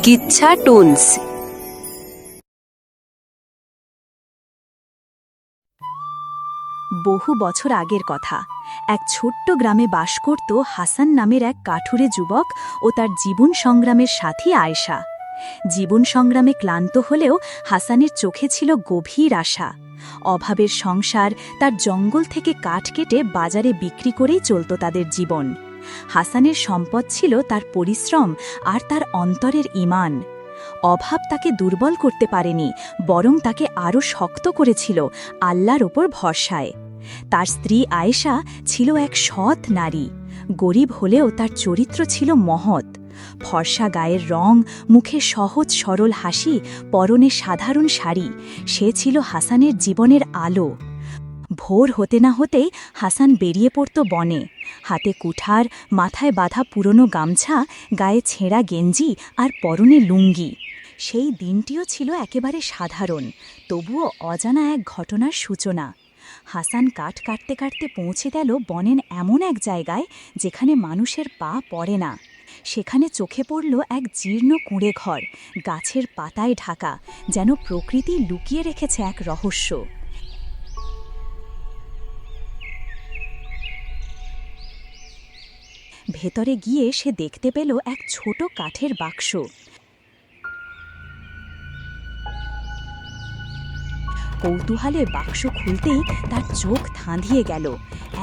কিচ্ছা toons. বহু বছর আগের কথা। এক ছোট্ট গ্রামে বাস করত হাসান নামের এক কাঠুরে যুবক ও তার জীবন সংগ্রামের সাথী আয়েশা। জীবন সংগ্রামে ক্লান্ত হলেও হাসানের চোখে ছিল গভীর আশা। অভাবের সংসার, তার জঙ্গল থেকে কাঠ কেটে বাজারে বিক্রি করেই চলত তাদের জীবন। হাসানের সম্পদ ছিল তার পরিশ্রম আর তার অন্তরের ঈমান। অভাব তাকে দুর্বল করতে পারেনি, বরং তাকে আরও শক্ত করেছিল আল্লাহর ওপর ভরসায়। তার স্ত্রী আয়েশা ছিল এক সৎ নারী। গরিব হলেও তার চরিত্র ছিল মহৎ। ফর্সা গায়ের রং, মুখে সহজ সরল হাসি, পরনে সাধারণ শাড়ি, সে ছিল হাসানের জীবনের আলো। ভোর হতে না হতেই হাসান বেরিয়ে পড়ত বনে। হাতে কুঠার, মাথায় বাঁধা পুরনো গামছা, গায়ে ছেঁড়া গেঞ্জি আর পরনে লুঙ্গি। সেই দিনটিও ছিল একেবারে সাধারণ, তবুও অজানা এক ঘটনার সূচনা। হাসান কাঠ কাটতে কাটতে পৌঁছে গেল বনের এমন এক জায়গায় যেখানে মানুষের পা পড়ে না। সেখানে চোখে পড়ল এক জীর্ণ কুঁড়ে ঘর, গাছের পাতায় ঢাকা, যেন প্রকৃতি লুকিয়ে রেখেছে এক রহস্য। ভেতরে গিয়ে সে দেখতে পেল এক ছোট কাঠের বাক্স। কৌতূহলে বাক্স খুলতেই তার চোখ ধাঁধিয়ে গেল।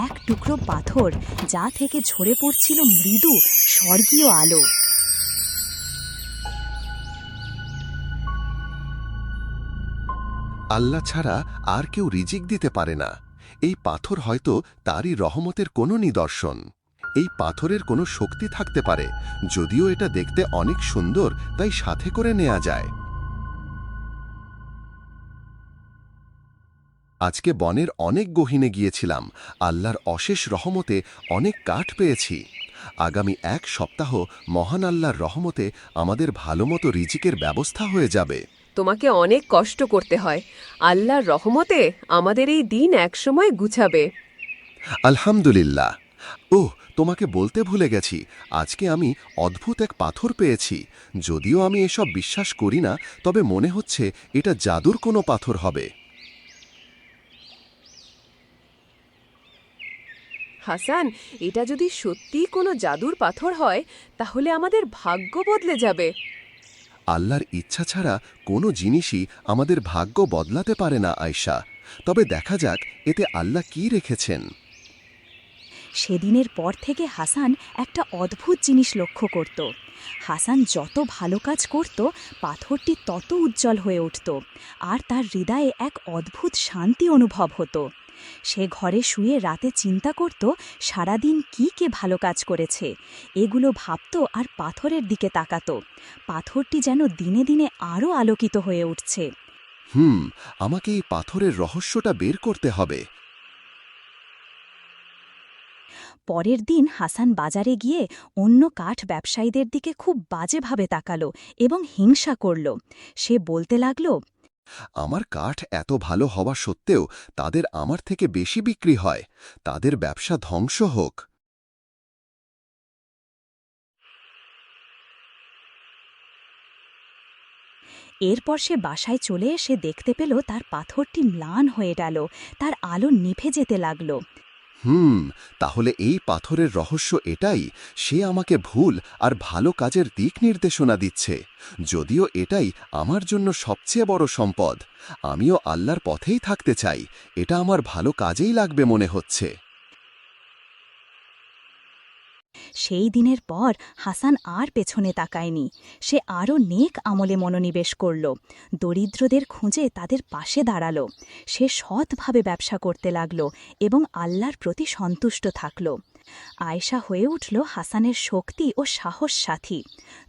এক টুকরো পাথর, যা থেকে ঝরে পড়ছিল মৃদু স্বর্গীয় আলো। আল্লাহ ছাড়া আর কেউ রিজিক দিতে পারে না। এই পাথর হয়তো তারই রহমতের কোনো নিদর্শন। এই পাথরের কোনো শক্তি থাকতে পারে, যদিও এটা দেখতে অনেক সুন্দর, তাই সাথে করে নেওয়া যায়। আজকে বনের অনেক গহীনে গিয়েছিলাম, আল্লাহর অশেষ রহমতে অনেক কাঠ পেয়েছি। আগামী এক সপ্তাহ মহান আল্লাহর রহমতে আমাদের ভালোমতো রিজিকের ব্যবস্থা হয়ে যাবে। তোমাকে অনেক কষ্ট করতে হয়, আল্লাহর রহমতে আমাদের এই দিন একসময় গুছাবে। আলহামদুলিল্লাহ। ওহ, তোমাকে বলতে ভুলে গেছি, আজকে আমি অদ্ভুত এক পাথর পেয়েছি। যদিও আমি এসব বিশ্বাস করি না, তবে মনে হচ্ছে এটা জাদুর কোনো পাথর হবে। হাসান, এটা যদি সত্যিই কোনো জাদুর পাথর হয়, তাহলে আমাদের ভাগ্য বদলে যাবে। আল্লাহর ইচ্ছা ছাড়া কোনো জিনিসই আমাদের ভাগ্য বদলাতে পারে না আয়েশা। তবে দেখা যাক এতে আল্লাহ কি রেখেছেন। সেদিনের পর থেকে হাসান একটা অদ্ভুত জিনিস লক্ষ্য করত। হাসান যত ভালো কাজ করত, পাথরটি তত উজ্জ্বল হয়ে উঠত, আর তার হৃদয়ে এক অদ্ভুত শান্তি অনুভব হতো। সে ঘরে শুয়ে রাতে চিন্তা করত সারাদিন কি কে ভালো কাজ করেছে। এগুলো ভাবত আর পাথরের দিকে তাকাত। পাথরটি যেন দিনে দিনে আরও আলোকিত হয়ে উঠছে। আমাকে এই পাথরের রহস্যটা বের করতে হবে। পরের দিন হাসান বাজারে গিয়ে অন্য কাঠ ব্যবসায়ীদের দিকে খুব বাজেভাবে তাকালো এবং হিংসা করল। সে বলতে লাগল, আমার কাঠ এত ভালো হওয়া সত্ত্বেও তাদের আমার থেকে বেশি বিক্রি হয়। তাদের ব্যবসা ধ্বংস হোক। এরপর সে বাসায় চলে এসে দেখতে পেল তার পাথরটি ম্লান হয়ে গেল, তার আলো নিভে যেতে লাগল। তাহলে এই পাথরের রহস্য এটাই, সে আমাকে ভুল আর ভালো কাজের দিক নির্দেশনা দিচ্ছে। যদিও এটাই আমার জন্য সবচেয়ে বড় সম্পদ। আমিও আল্লাহর পথেই থাকতে চাই, এটা আমার ভালো কাজেই লাগবে মনে হচ্ছে। সেই দিনের পর হাসান আর পেছনে তাকায়নি। সে আরও নেক আমলে মনোনিবেশ করল, দরিদ্রদের খুঁজে তাদের পাশে দাঁড়াল। সে সৎভাবে ব্যবসা করতে লাগল এবং আল্লাহর প্রতি সন্তুষ্ট থাকল। আয়েশা হয়ে উঠল হাসানের শক্তি ও সাহস সাথী।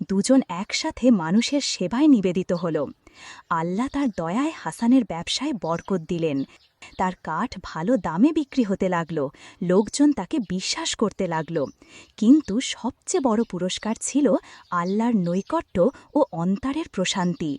দুজন একসাথে মানুষের সেবায় নিবেদিত হল। আল্লাহ তার দয়ায় হাসানের ব্যবসায় বরকত দিলেন। তার কাঠ ভালো দামে বিক্রি হতে লাগল, লোকজন তাকে বিশ্বাস করতে লাগল। কিন্তু সবচেয়ে বড় পুরস্কার ছিল আল্লাহর নৈকট্য ও অন্তরের প্রশান্তি।